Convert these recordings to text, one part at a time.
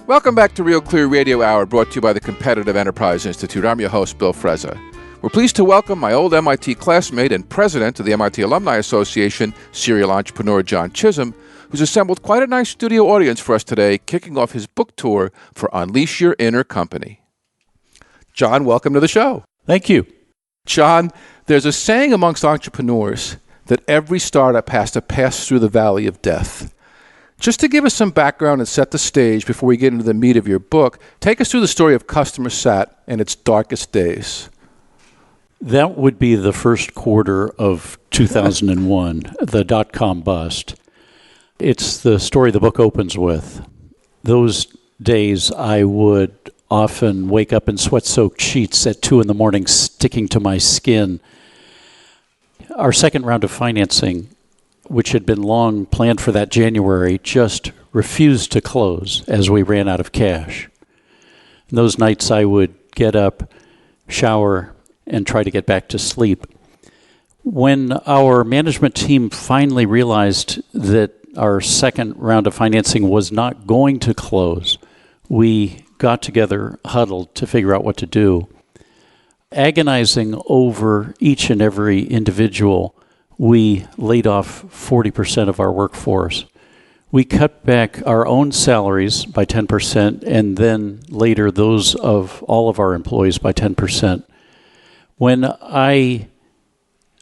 Welcome back to Real Clear Radio Hour, brought to you by the Competitive Enterprise Institute. I'm your host, Bill Frezza. We're pleased to welcome my old MIT classmate and president of the MIT Alumni Association, serial entrepreneur John Chisholm, who's assembled quite a nice studio audience for us today, kicking off his book tour for Unleash Your Inner Company. John, welcome to the show. Thank you. John, there's a saying amongst entrepreneurs that every startup has to pass through the valley of death. Just to give us some background and set the stage before we get into the meat of your book, take us through the story of Customer Sat and its darkest days. That would be the first quarter of 2001, the dot-com bust. It's the story the book opens with. Those days I would often wake up in sweat-soaked sheets at 2 a.m, sticking to my skin. Our second round of financing, which had been long planned for that January, just refused to close as we ran out of cash. And those nights I would get up, shower, and try to get back to sleep. When our management team finally realized that our second round of financing was not going to close, we got together, huddled to figure out what to do. Agonizing over each and every individual, we laid off 40% of our workforce. We cut back our own salaries by 10% and then later those of all of our employees by 10%. When I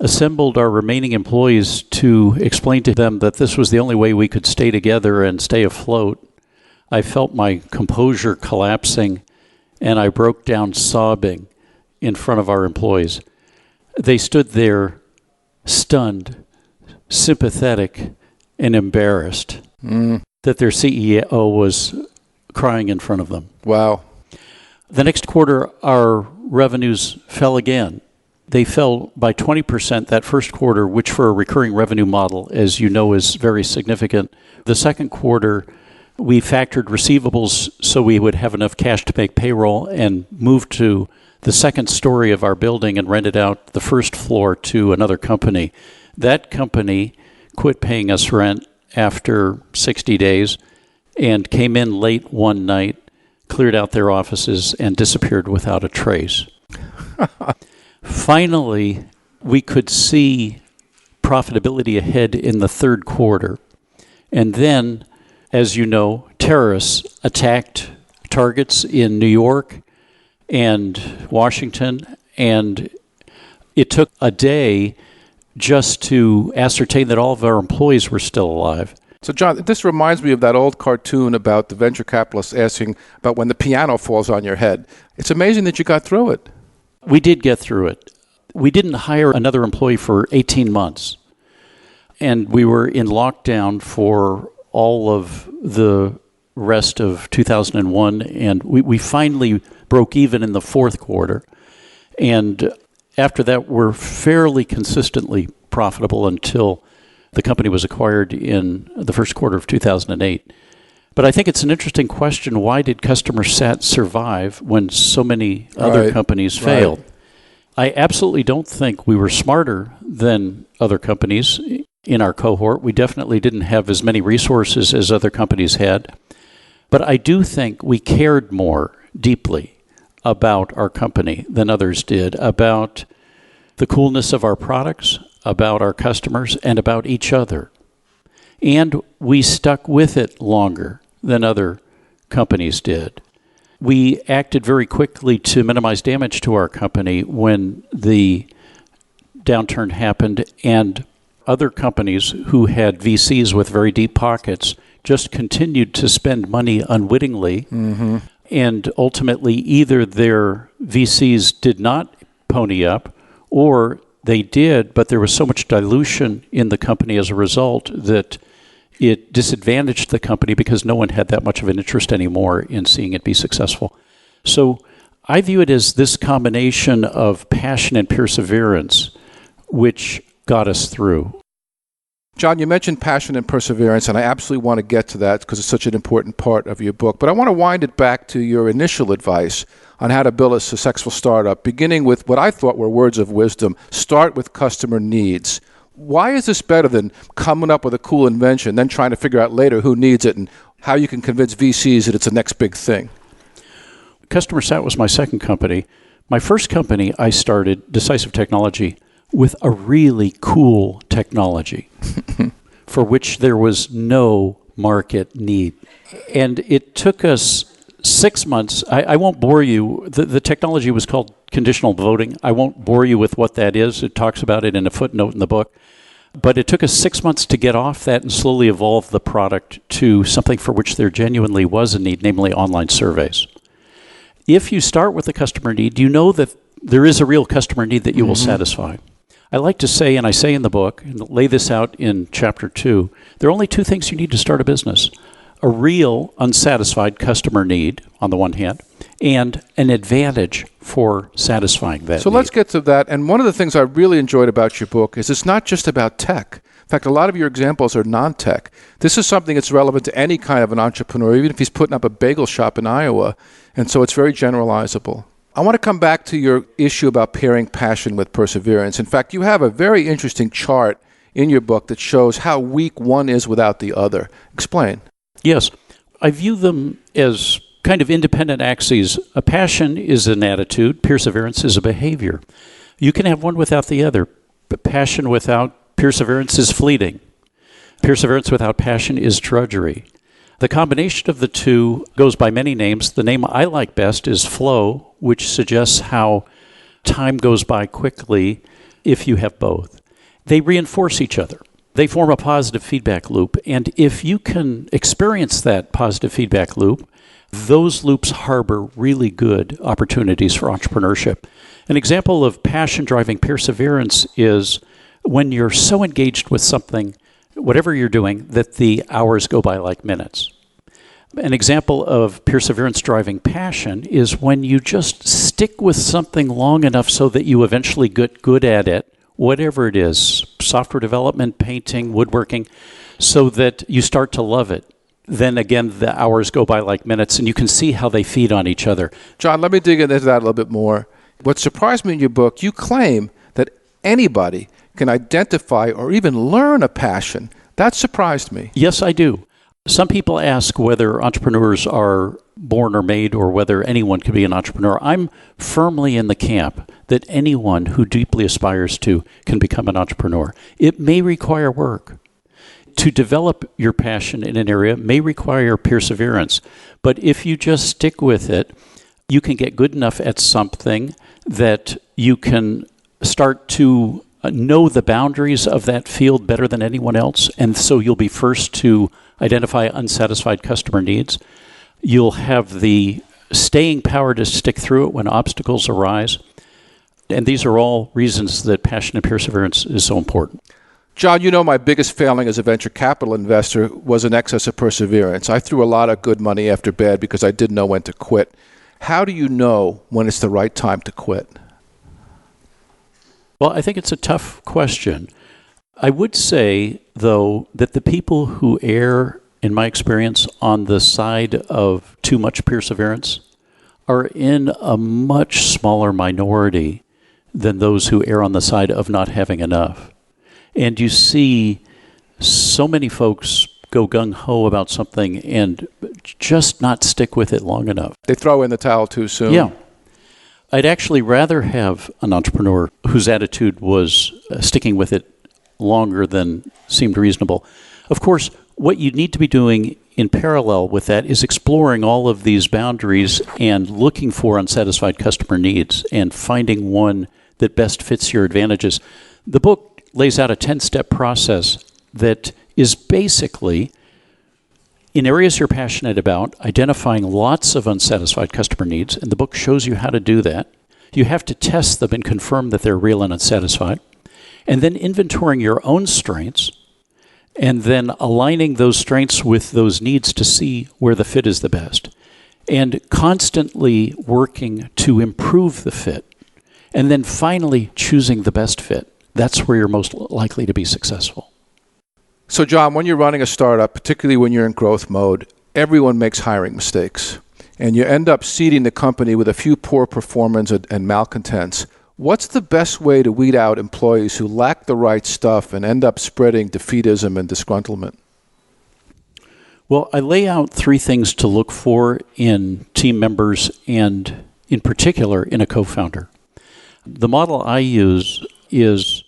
assembled our remaining employees to explain to them that this was the only way we could stay together and stay afloat, I felt my composure collapsing and I broke down sobbing in front of our employees. They stood there stunned, sympathetic, and embarrassed that their CEO was crying in front of them. Wow. The next quarter, our revenues fell again. They fell by 20% that first quarter, which for a recurring revenue model, as you know, is very significant. The second quarter, we factored receivables so we would have enough cash to make payroll and moved to the second story of our building and rented out the first floor to another company. That company quit paying us rent after 60 days and came in late one night, cleared out their offices, and disappeared without a trace. Finally, we could see profitability ahead in the third quarter. And then, as you know, terrorists attacked targets in New York and Washington, and it took a day just to ascertain that all of our employees were still alive. So, John, this reminds me of that old cartoon about the venture capitalists asking about when the piano falls on your head. It's amazing that you got through it. We did get through it. We didn't hire another employee for 18 months, and we were in lockdown for all of the rest of 2001, and we finally broke even in the fourth quarter. And after that, we're fairly consistently profitable until the company was acquired in the first quarter of 2008. But I think it's an interesting question. Why did Customer Sat survive when so many other companies failed? Right. I absolutely don't think we were smarter than other companies in our cohort. We definitely didn't have as many resources as other companies had. But I do think we cared more deeply about our company than others did, about the coolness of our products, about our customers, and about each other. And we stuck with it longer than other companies did. We acted very quickly to minimize damage to our company when the downturn happened, and other companies who had VCs with very deep pockets just continued to spend money unwittingly, and ultimately either their VCs did not pony up, or they did, but there was so much dilution in the company as a result that it disadvantaged the company because no one had that much of an interest anymore in seeing it be successful. So I view it as this combination of passion and perseverance which got us through. John, you mentioned passion and perseverance, and I absolutely want to get to that because it's such an important part of your book. But I want to wind it back to your initial advice on how to build a successful startup, beginning with what I thought were words of wisdom. Start with customer needs. Why is this better than coming up with a cool invention, then trying to figure out later who needs it and how you can convince VCs that it's the next big thing. Customer Sat was my second company. My first company, I started, Decisive Technology, with a really cool technology for which there was no market need. And it took us 6 months. I won't bore you. The technology was called conditional voting. I won't bore you with what that is. It talks about it in a footnote in the book. But it took us 6 months to get off that and slowly evolve the product to something for which there genuinely was a need, namely online surveys. If you start with a customer need, you know that there is a real customer need that you will satisfy. I like to say, and I say in the book, and lay this out in chapter 2, there are only two things you need to start a business: a real unsatisfied customer need, on the one hand, and an advantage for satisfying that So need. let's get to that. And one of the things I really enjoyed about your book is it's not just about tech. In fact, a lot of your examples are non-tech. This is something that's relevant to any kind of an entrepreneur, even if he's putting up a bagel shop in Iowa. And so it's very generalizable. I want to come back to your issue about pairing passion with perseverance. In fact, you have a very interesting chart in your book that shows how weak one is without the other. Explain. Yes. I view them as kind of independent axes. A passion is an attitude. Perseverance is a behavior. You can have one without the other, but passion without perseverance is fleeting. Perseverance without passion is drudgery. The combination of the two goes by many names. The name I like best is flow, which suggests how time goes by quickly if you have both. They reinforce each other. They form a positive feedback loop. And if you can experience that positive feedback loop, those loops harbor really good opportunities for entrepreneurship. An example of passion driving perseverance is when you're so engaged with something, whatever you're doing, that the hours go by like minutes. An example of perseverance driving passion is when you just stick with something long enough so that you eventually get good at it, whatever it is, software development, painting, woodworking, so that you start to love it. Then again, the hours go by like minutes, and you can see how they feed on each other. John, let me dig into that a little bit more. What surprised me in your book, you claim that anybody can identify or even learn a passion. That surprised me. Yes, I do. Some people ask whether entrepreneurs are born or made or whether anyone can be an entrepreneur. I'm firmly in the camp that anyone who deeply aspires to can become an entrepreneur. It may require work. To develop your passion in an area may require perseverance, but if you just stick with it, you can get good enough at something that you can start to know the boundaries of that field better than anyone else, and so you'll be first to identify unsatisfied customer needs. You'll have the staying power to stick through it when obstacles arise, and these are all reasons that passion and perseverance is so important. John, you know my biggest failing as a venture capital investor was an excess of perseverance. I threw a lot of good money after bad because I didn't know when to quit. How do you know when it's the right time to quit? Well, I think it's a tough question. I would say, though, that the people who err, in my experience, on the side of too much perseverance are in a much smaller minority than those who err on the side of not having enough. And you see so many folks go gung-ho about something and just not stick with it long enough. They throw in the towel too soon. Yeah. I'd actually rather have an entrepreneur whose attitude was sticking with it longer than seemed reasonable. Of course, what you need to be doing in parallel with that is exploring all of these boundaries and looking for unsatisfied customer needs and finding one that best fits your advantages. The book lays out a 10-step process that is basically, in areas you're passionate about, identifying lots of unsatisfied customer needs, and the book shows you how to do that. You have to test them and confirm that they're real and unsatisfied, and then inventorying your own strengths, and then aligning those strengths with those needs to see where the fit is the best, and constantly working to improve the fit, and then finally choosing the best fit. That's where you're most likely to be successful. So, John, when you're running a startup, particularly when you're in growth mode, everyone makes hiring mistakes. And you end up seeding the company with a few poor performers and malcontents. What's the best way to weed out employees who lack the right stuff and end up spreading defeatism and disgruntlement? Well, I lay out 3 things to look for in team members and, in particular, in a co-founder. The model I use is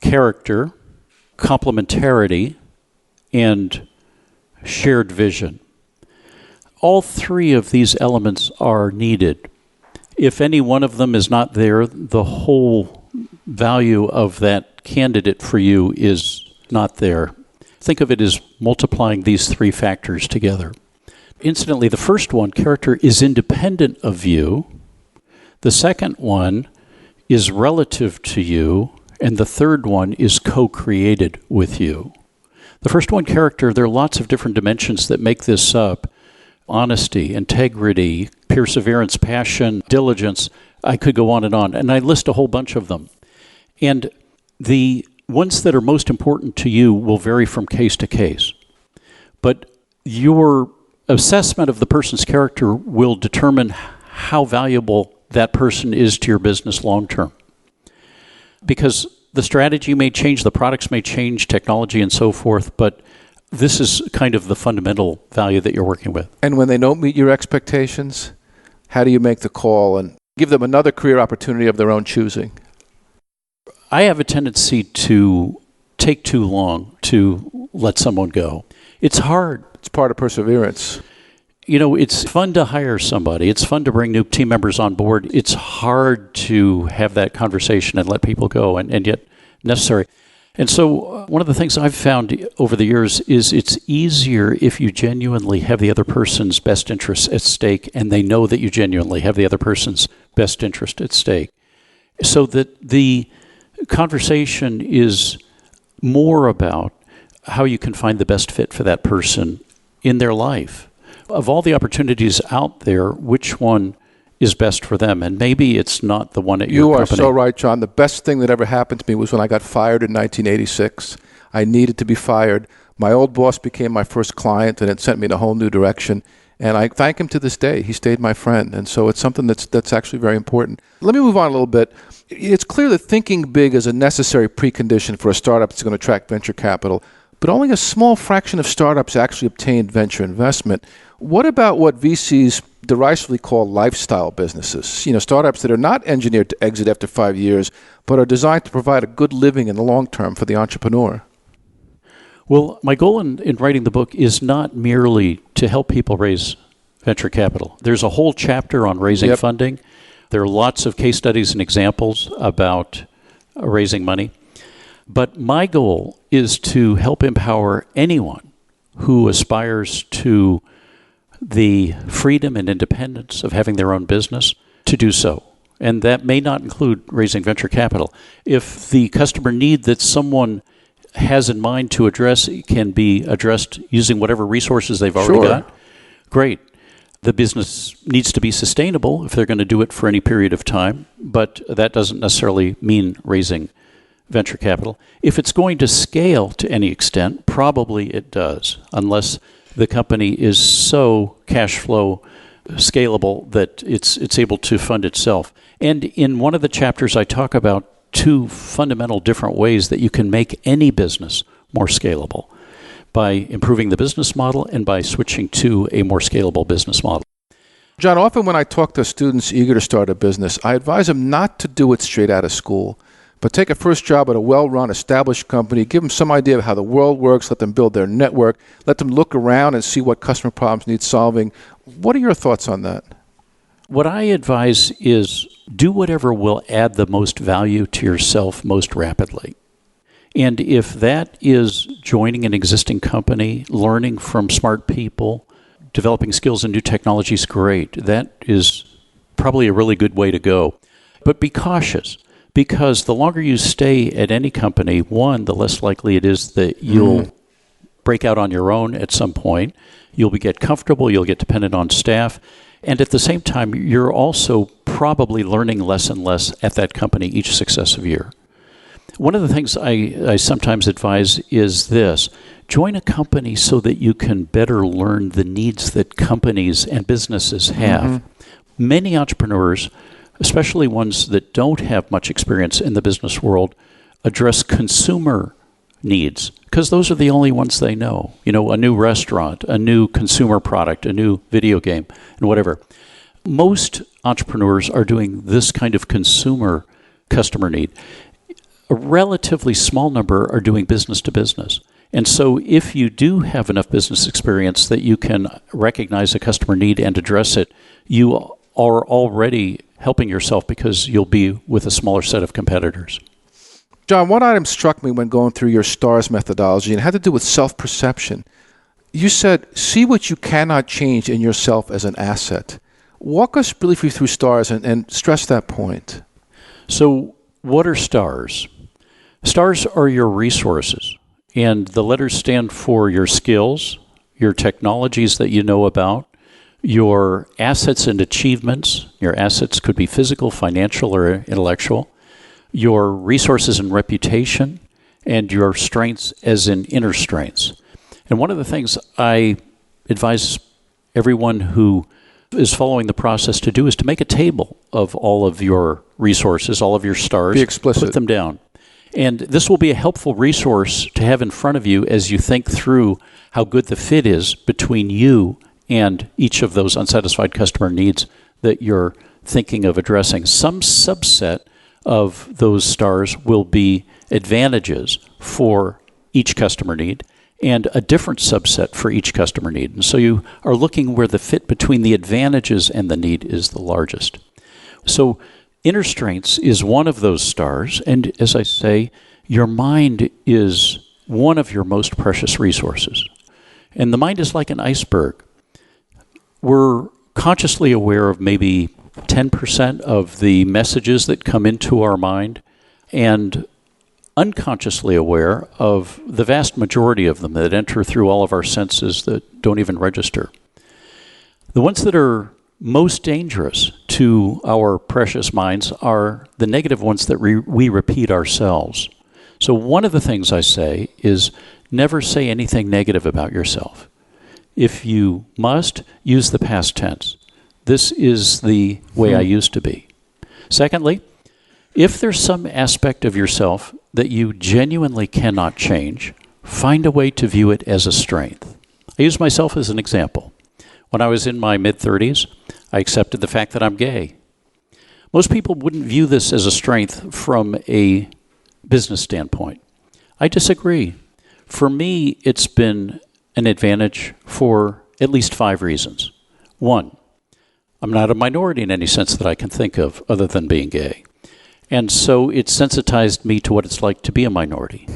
character, complementarity, and shared vision. All 3 of these elements are needed. If any one of them is not there, the whole value of that candidate for you is not there. Think of it as multiplying these 3 factors together. Incidentally, the first one, character, is independent of you. The second one is relative to you. And the third one is co-created with you. The first one, character, there are lots of different dimensions that make this up. Honesty, integrity, perseverance, passion, diligence. I could go on, and I list a whole bunch of them. And the ones that are most important to you will vary from case to case. But your assessment of the person's character will determine how valuable that person is to your business long term. Because the strategy may change, the products may change, technology and so forth, but this is kind of the fundamental value that you're working with. And when they don't meet your expectations, how do you make the call and give them another career opportunity of their own choosing? I have a tendency to take too long to let someone go. It's hard. It's part of perseverance. You know, it's fun to hire somebody. It's fun to bring new team members on board. It's hard to have that conversation and let people go, and yet necessary. And so one of the things I've found over the years is it's easier if you genuinely have the other person's best interests at stake, and they know that you genuinely have the other person's best interest at stake. So that the conversation is more about how you can find the best fit for that person in their life. Of all the opportunities out there, which one is best for them? And maybe it's not the one at your company. You are so right, John. The best thing that ever happened to me was when I got fired in 1986. I needed to be fired. My old boss became my first client, and it sent me in a whole new direction. And I thank him to this day. He stayed my friend. And so it's something that's actually very important. Let me move on a little bit. It's clear that thinking big is a necessary precondition for a startup that's going to attract venture capital. But only a small fraction of startups actually obtain venture investment. What about what VCs derisively call lifestyle businesses? You know, startups that are not engineered to exit after 5 years, but are designed to provide a good living in the long term for the entrepreneur. Well, my goal in writing the book is not merely to help people raise venture capital. There's a whole chapter on raising funding. There are lots of case studies and examples about raising money. But my goal is to help empower anyone who aspires to the freedom and independence of having their own business to do so. And that may not include raising venture capital. If the customer need that someone has in mind to address can be addressed using whatever resources they've already got, great. The business needs to be sustainable if they're going to do it for any period of time, but that doesn't necessarily mean raising venture capital. If it's going to scale to any extent, probably it does, unless the company is so cash flow scalable that it's able to fund itself. And in one of the chapters, I talk about 2 fundamental different ways that you can make any business more scalable, by improving the business model and by switching to a more scalable business model. John, often when I talk to students eager to start a business, I advise them not to do it straight out of school, but take a first job at a well-run, established company, give them some idea of how the world works, let them build their network, let them look around and see what customer problems need solving. What are your thoughts on that? What I advise is do whatever will add the most value to yourself most rapidly. And if that is joining an existing company, learning from smart people, developing skills in new technologies, great. That is probably a really good way to go. But be cautious. Because the longer you stay at any company, one, the less likely it is that you'll break out on your own at some point. You'll get comfortable, you'll get dependent on staff. And at the same time, you're also probably learning less and less at that company each successive year. One of the things I sometimes advise is this. Join a company so that you can better learn the needs that companies and businesses have. Many entrepreneurs, especially ones that don't have much experience in the business world, address consumer needs, because those are the only ones they know. A new restaurant, a new consumer product, a new video game, and whatever. Most entrepreneurs are doing this kind of consumer customer need. A relatively small number are doing business to business. And so if you do have enough business experience that you can recognize a customer need and address it, you are already helping yourself because you'll be with a smaller set of competitors. John, one item struck me when going through your STARS methodology, and it had to do with self-perception. You said, see what you cannot change in yourself as an asset. Walk us briefly through STARS and stress that point. So what are STARS? STARS are your resources, and the letters stand for your skills, your technologies that you know about, your assets and achievements. Your assets could be physical, financial, or intellectual. Your resources and reputation, and your strengths as in inner strengths. And one of the things I advise everyone who is following the process to do is to make a table of all of your resources, all of your stars. Be explicit. Put them down. And this will be a helpful resource to have in front of you as you think through how good the fit is between you and each of those unsatisfied customer needs that you're thinking of addressing. Some subset of those stars will be advantages for each customer need and a different subset for each customer need. And so you are looking where the fit between the advantages and the need is the largest. So inner strengths is one of those stars, and as I say, your mind is one of your most precious resources. And the mind is like an iceberg. We're consciously aware of maybe 10% of the messages that come into our mind, and unconsciously aware of the vast majority of them that enter through all of our senses that don't even register. The ones that are most dangerous to our precious minds are the negative ones that we repeat ourselves. So one of the things I say is never say anything negative about yourself. If you must, use the past tense. This is the way I used to be. Secondly, if there's some aspect of yourself that you genuinely cannot change, find a way to view it as a strength. I use myself as an example. When I was in my mid-30s, I accepted the fact that I'm gay. Most people wouldn't view this as a strength from a business standpoint. I disagree. For me, it's been an advantage for at least 5 reasons. 1, I'm not a minority in any sense that I can think of other than being gay. And so it sensitized me to what it's like to be a minority.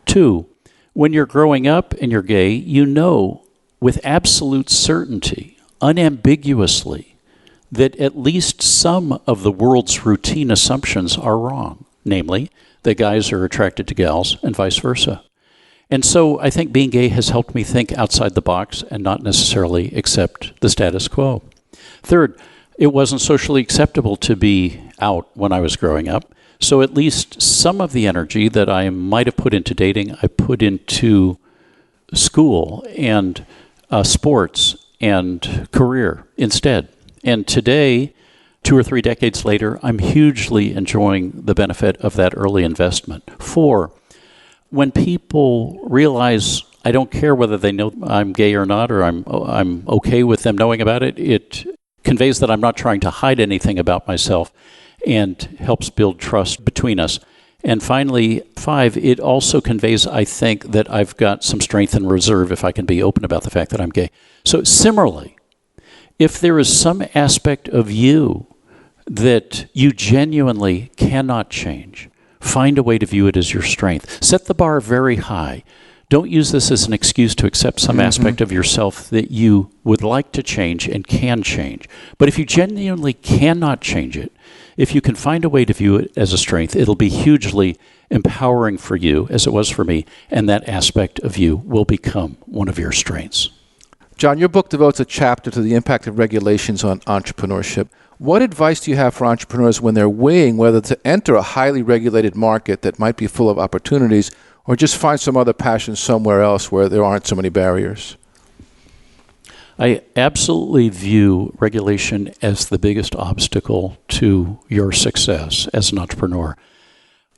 2, when you're growing up and you're gay, you know with absolute certainty, unambiguously, that at least some of the world's routine assumptions are wrong. Namely, that guys are attracted to gals and vice versa. And so I think being gay has helped me think outside the box and not necessarily accept the status quo. 3rd, it wasn't socially acceptable to be out when I was growing up. So at least some of the energy that I might have put into dating, I put into school and sports and career instead. And today, 2 or 3 decades later, I'm hugely enjoying the benefit of that early investment. 4, when people realize I don't care whether they know I'm gay or not, or I'm okay with them knowing about it, it conveys that I'm not trying to hide anything about myself and helps build trust between us. And finally, 5, it also conveys, I think, that I've got some strength and reserve if I can be open about the fact that I'm gay. So similarly, if there is some aspect of you that you genuinely cannot change, find a way to view it as your strength. Set the bar very high. Don't use this as an excuse to accept some aspect of yourself that you would like to change and can change. But if you genuinely cannot change it, if you can find a way to view it as a strength, it'll be hugely empowering for you, as it was for me, and that aspect of you will become one of your strengths. John, your book devotes a chapter to the impact of regulations on entrepreneurship. What advice do you have for entrepreneurs when they're weighing whether to enter a highly regulated market that might be full of opportunities or just find some other passion somewhere else where there aren't so many barriers? I absolutely view regulation as the biggest obstacle to your success as an entrepreneur.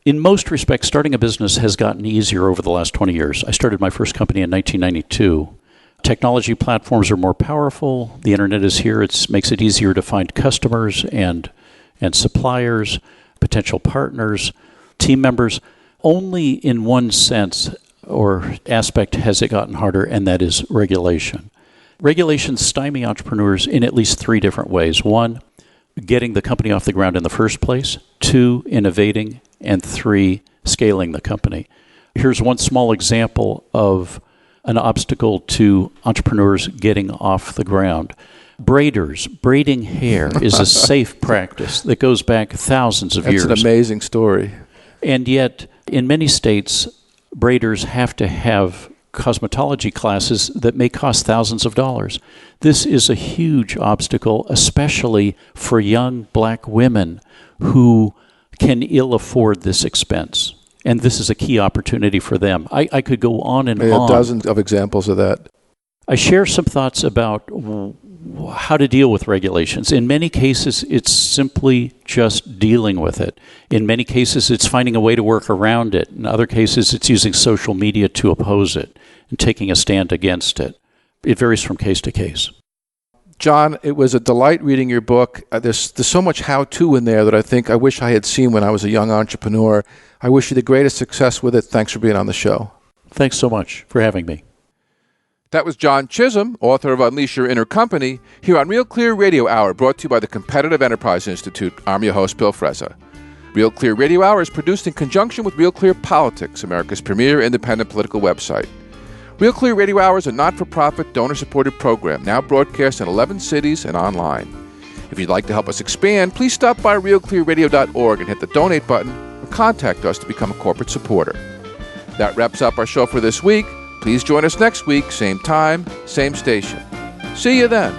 In most respects, starting a business has gotten easier over the last 20 years. I started my first company in 1992. Technology platforms are more powerful. The internet is here. It makes it easier to find customers and suppliers, potential partners, team members. Only in one sense or aspect has it gotten harder, and that is regulation. Regulations stymie entrepreneurs in at least three different ways. One, getting the company off the ground in the first place. Two, innovating. And three, scaling the company. Here's one small example of an obstacle to entrepreneurs getting off the ground. Braiders. Braiding hair is a safe practice that goes back thousands of years. That's an amazing story. And yet, in many states, braiders have to have cosmetology classes that may cost thousands of dollars. This is a huge obstacle, especially for young black women who can ill afford this expense. And this is a key opportunity for them. I could go on and on. Dozens of examples of that. I share some thoughts about how to deal with regulations. In many cases, it's simply just dealing with it. In many cases, it's finding a way to work around it. In other cases, it's using social media to oppose it and taking a stand against it. It varies from case to case. John, it was a delight reading your book. There's so much how-to in there that I wish I had seen when I was a young entrepreneur. I wish you the greatest success with it. Thanks for being on the show. Thanks so much for having me. That was John Chisholm, author of Unleash Your Inner Company, here on Real Clear Radio Hour, brought to you by the Competitive Enterprise Institute. I'm your host, Bill Frezza. Real Clear Radio Hour is produced in conjunction with Real Clear Politics, America's premier independent political website. Real Clear Radio Hour is a not-for-profit, donor-supported program, now broadcast in 11 cities and online. If you'd like to help us expand, please stop by realclearradio.org and hit the donate button or contact us to become a corporate supporter. That wraps up our show for this week. Please join us next week, same time, same station. See you then.